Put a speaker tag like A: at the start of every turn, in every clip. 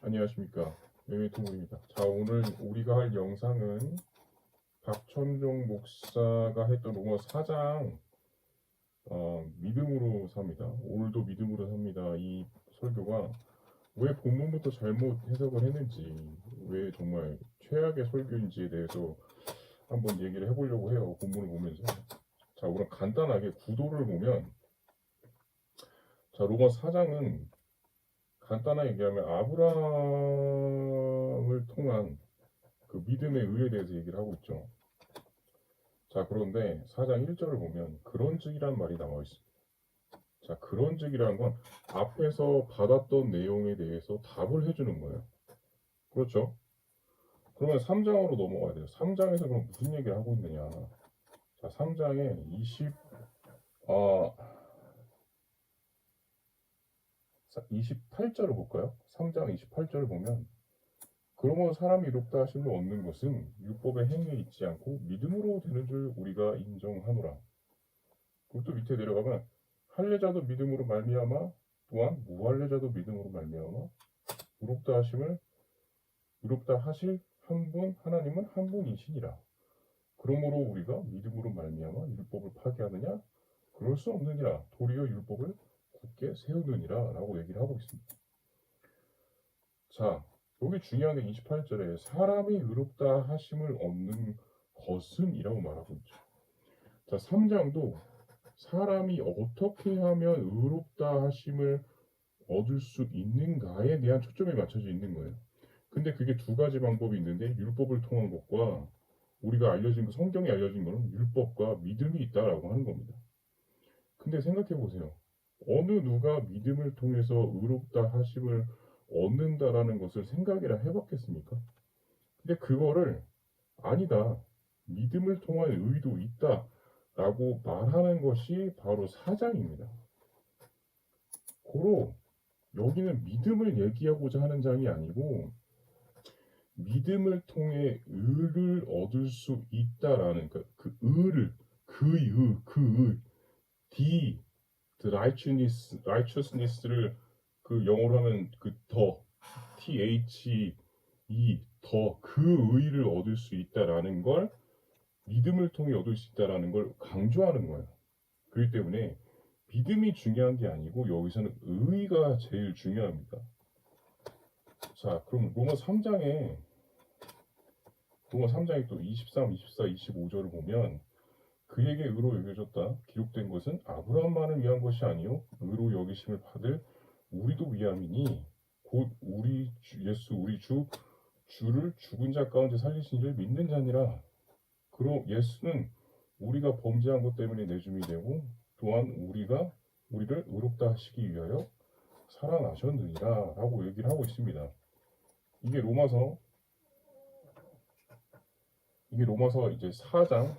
A: 안녕하십니까. 매매토목입니다. 자, 오늘 우리가 할 영상은 박천종 목사가 했던 로마 4장 믿음으로 삽니다. 오늘도 믿음으로 삽니다. 이 설교가 왜 본문부터 잘못 해석을 했는지, 왜 정말 최악의 설교인지에 대해서 한번 얘기를 해보려고 해요. 본문을 보면서. 자, 우선 간단하게 구도를 보면, 자, 로마 4장은 간단하게 얘기하면 아브라함을 통한 그 믿음의 의에 대해서 얘기를 하고 있죠. 자, 그런데 4장 1절을 보면 그런즉이란 말이 나와 있습니다. 자, 그런즉이라는 건 앞에서 받았던 내용에 대해서 답을 해주는 거예요. 그렇죠? 그러면 3장으로 넘어가야 돼요. 3장에서 그럼 무슨 얘기를 하고 있느냐. 자, 3장에 28절을 볼까요? 3장 28절을 보면 그러므로 사람이 이롭다 하심을 얻는 것은 율법의 행위에 있지 않고 믿음으로 되는 줄 우리가 인정하노라. 그것도 밑에 내려가면 할례자도 믿음으로 말미암아 또한 무할례자도 믿음으로 말미암아 의롭다 하실 한 분 하나님은 한 분이시니라. 그러므로 우리가 믿음으로 말미암아 율법을 파기하느냐? 그럴 수 없느니라. 도리어 율법을 굳게 세우느니라 라고 얘기를 하고 있습니다. 자, 여기 중요한 게 28절에 사람이 의롭다 하심을 얻는 것은 이라고 말하고 있죠. 자, 3장도 사람이 어떻게 하면 의롭다 하심을 얻을 수 있는가에 대한 초점이 맞춰져 있는 거예요. 근데 그게 두 가지 방법이 있는데 율법을 통한 것과 우리가 알려진 거, 성경에 알려진 거는 율법과 믿음이 있다라고 하는 겁니다. 근데 생각해 보세요. 어느 누가 믿음을 통해서 의롭다 하심을 얻는다라는 것을 생각이라 해봤겠습니까? 근데 그거를 아니다. 믿음을 통한 의도 있다. 라고 말하는 것이 바로 4장입니다. 고로 여기는 믿음을 얘기하고자 하는 장이 아니고 믿음을 통해 의를 얻을 수 있다라는 그 의를 the righteousness를 그 영어로 하면 그 더 더 그 의를 얻을 수 있다라는 걸 믿음을 통해 얻을 수 있다라는 걸 강조하는 거예요. 그렇기 때문에 믿음이 중요한 게 아니고 여기서는 의가 제일 중요합니다. 자, 그럼 로마 3장에 또 23, 24, 25절을 보면 그에게 의로 여겨졌다 기록된 것은 아브라함만을 위한 것이 아니요 의로 여기심을 받을 우리도 위함이니 곧 우리 예수 우리 주를 죽은 자 가운데 살리신 이를 믿는 자니라. 그로 예수는 우리가 범죄한 것 때문에 내줌이 되고 또한 우리를 의롭다 하시기 위하여 살아나셨느니라 라고 얘기를 하고 있습니다. 이게 로마서 이제 4장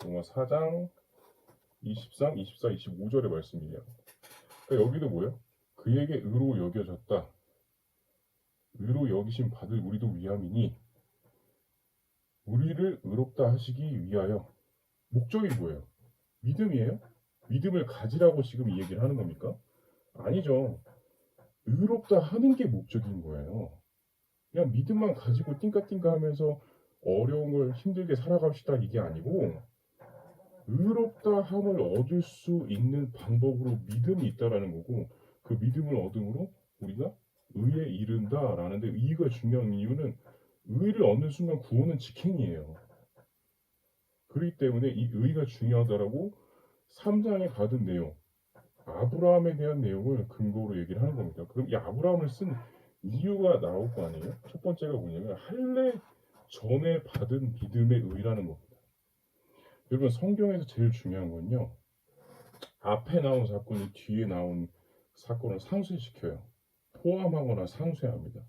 A: 로마 4장 23, 24, 25절의 말씀이에요. 그러니까 여기도 뭐예요? 그에게 의로 여겨졌다. 의로 여기심 받을 우리도 위함이니 우리를 의롭다 하시기 위하여. 목적이 뭐예요? 믿음이에요? 믿음을 가지라고 지금 이 얘기를 하는 겁니까? 아니죠. 의롭다 하는 게 목적인 거예요. 그냥 믿음만 가지고 띵까띵까 하면서 어려운 걸 힘들게 살아갑시다 이게 아니고 의롭다 함을 얻을 수 있는 방법으로 믿음이 있다라는 거고 그 믿음을 얻음으로 우리가 의에 이른다라는데 의가 중요한 이유는 의를 얻는 순간 구원은 직행이에요. 그렇기 때문에 이 의가 중요하다라고 3장에 받은 내용 아브라함에 대한 내용을 근거로 얘기를 하는 겁니다. 그럼 이 아브라함을 쓴 이유가 나올 거 아니에요? 첫 번째가 뭐냐면 할례 전에 받은 믿음의 의라는 겁니다. 여러분 성경에서 제일 중요한 건요. 앞에 나온 사건이 뒤에 나온 사건을 상쇄시켜요. 포함하거나 상쇄합니다.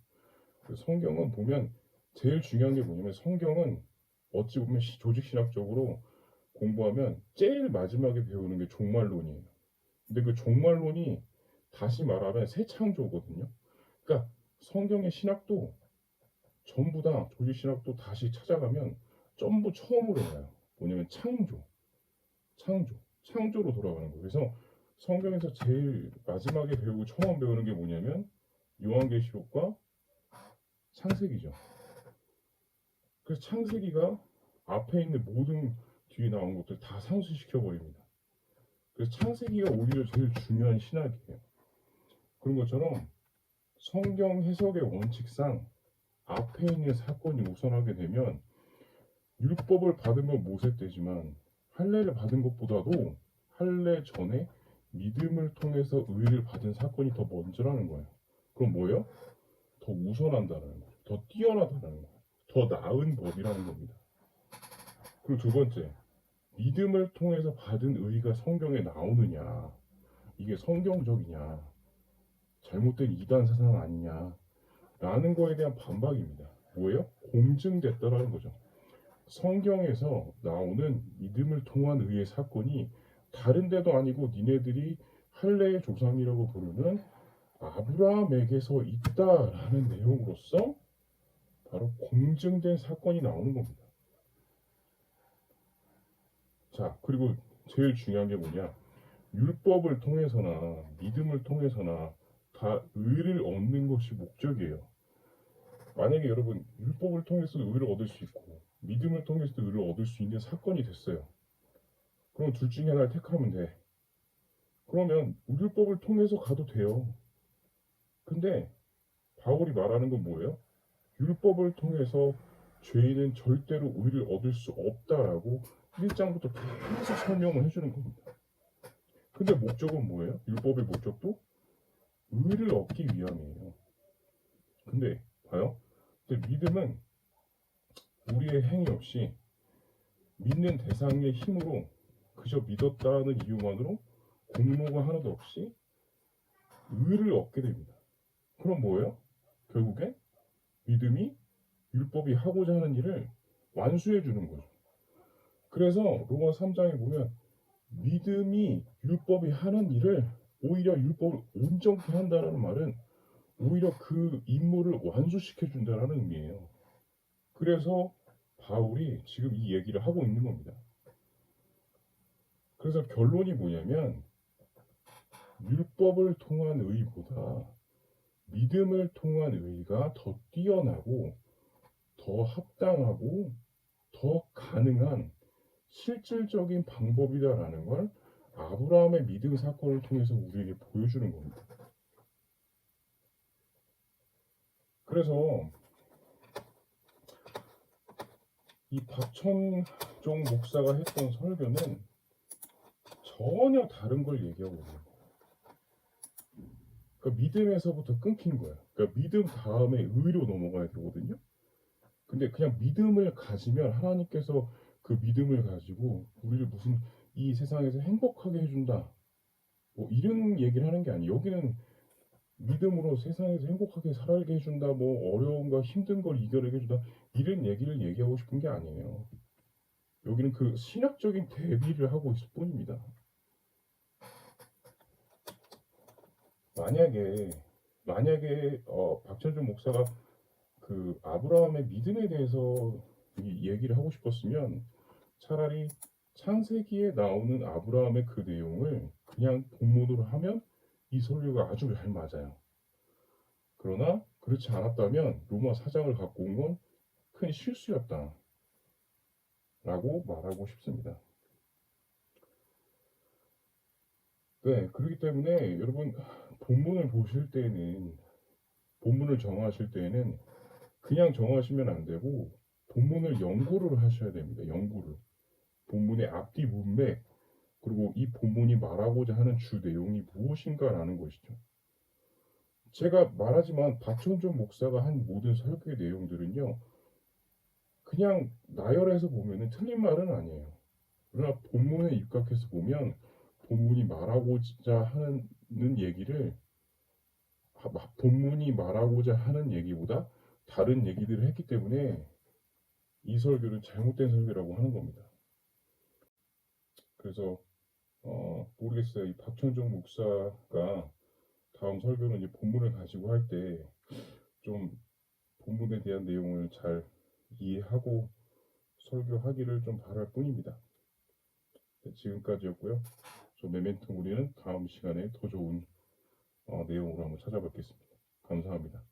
A: 성경은 보면 제일 중요한 게 뭐냐면 성경은 어찌 보면 조직신학적으로 공부하면 제일 마지막에 배우는 게 종말론이에요. 근데 그 종말론이 다시 말하면 새 창조거든요. 그러니까 성경의 신학도 전부 다 조직신학도 다시 찾아가면 전부 처음으로 와요. 뭐냐면 창조로 돌아가는 거예요. 그래서 성경에서 제일 마지막에 배우고 처음 배우는 게 뭐냐면 요한계시록과 창세기죠. 그래서 창세기가 앞에 있는 모든 뒤에 나온 것들 다 상쇄시켜 버립니다. 그래서 창세기가 오히려 제일 중요한 신학이에요. 그런 것처럼 성경 해석의 원칙상 앞에 있는 사건이 우선하게 되면 율법을 받은 건 모세 때지만 할례를 받은 것보다도 할례 전에 믿음을 통해서 의를 받은 사건이 더 먼저라는 거예요. 그럼 뭐예요? 더 우선한다는 거예요. 더 뛰어나다는 거예요. 더 나은 법이라는 겁니다. 그리고 두 번째, 믿음을 통해서 받은 의가 성경에 나오느냐, 이게 성경적이냐, 잘못된 이단 사상 아니냐 라는 거에 대한 반박입니다. 뭐예요? 공증됐다라는 거죠. 성경에서 나오는 믿음을 통한 의의 사건이 다른 데도 아니고 니네들이 할례의 조상이라고 부르는 아브라함에게서 있다라는 내용으로서 바로 공증된 사건이 나오는 겁니다. 자, 그리고 제일 중요한 게 뭐냐? 율법을 통해서나 믿음을 통해서나 다 의를 얻는 것이 목적이에요. 만약에 여러분 율법을 통해서 의를 얻을 수 있고 믿음을 통해서도 의를 얻을 수 있는 사건이 됐어요. 그럼 둘 중에 하나를 택하면 돼. 그러면 율법을 통해서 가도 돼요. 근데 바울이 말하는 건 뭐예요? 율법을 통해서 죄인은 절대로 의를 얻을 수 없다라고 1장부터 계속 설명을 해주는 겁니다. 근데 목적은 뭐예요? 율법의 목적도 의를 얻기 위함이에요. 근데 봐요. 근데 믿음은 우리의 행위 없이 믿는 대상의 힘으로 그저 믿었다는 이유만으로 공로가 하나도 없이 의를 얻게 됩니다. 그럼 뭐예요? 결국에 믿음이 율법이 하고자 하는 일을 완수해 주는 거죠. 그래서 로마 3장에 보면 믿음이 율법이 하는 일을 오히려 율법을 온전케 한다는 말은 오히려 그 임무를 완수시켜 준다는 의미예요. 그래서 바울이 지금 이 얘기를 하고 있는 겁니다. 그래서 결론이 뭐냐면 율법을 통한 의보다 믿음을 통한 의가 더 뛰어나고 더 합당하고 더 가능한 실질적인 방법이다라는 걸 아브라함의 믿음 사건을 통해서 우리에게 보여주는 겁니다. 그래서 이 박천종 목사가 했던 설교는 전혀 다른 걸 얘기하고 있는 거예요. 그러니까 믿음에서부터 끊긴 거예요. 그러니까 믿음 다음에 의로 넘어가야 되거든요. 근데 그냥 믿음을 가지면 하나님께서 그 믿음을 가지고 우리를 무슨 이 세상에서 행복하게 해준다. 뭐 이런 얘기를 하는 게 아니에요. 여기는 믿음으로 세상에서 행복하게 살게 해준다. 뭐 어려움과 힘든 걸 이겨내게 해준다. 이런 얘기를 얘기하고 싶은 게 아니에요. 여기는 그 신학적인 대비를 하고 있을 뿐입니다. 만약에 박철준 목사가 그 아브라함의 믿음에 대해서 이 얘기를 하고 싶었으면 차라리 창세기에 나오는 아브라함의 그 내용을 그냥 본문으로 하면 이 설교가 아주 잘 맞아요. 그러나 그렇지 않았다면 로마 4장을 갖고 온 건 큰 실수였다 라고 말하고 싶습니다. 네, 그렇기 때문에 여러분 본문을 보실 때는 본문을 정하실 때는 그냥 정하시면 안 되고 본문을 연구를 하셔야 됩니다. 연구를. 본문의 앞뒤 문맥 그리고 이 본문이 말하고자 하는 주 내용이 무엇인가라는 것이죠. 제가 말하지만 박천준 목사가 한 모든 설교의 내용들은요. 그냥 나열해서 보면 틀린 말은 아니에요. 그러나 본문에 입각해서 보면 본문이 말하고자 하는 얘기를 본문이 말하고자 하는 얘기보다 다른 얘기들을 했기 때문에 이 설교는 잘못된 설교라고 하는 겁니다. 그래서 모르겠어요. 이 박천종 목사가 다음 설교는 이제 본문을 가지고 할 때 좀 본문에 대한 내용을 잘 이해하고 설교하기를 좀 바랄 뿐입니다. 네, 지금까지였고요. 저 메멘토 우리는 다음 시간에 더 좋은 내용으로 한번 찾아뵙겠습니다. 감사합니다.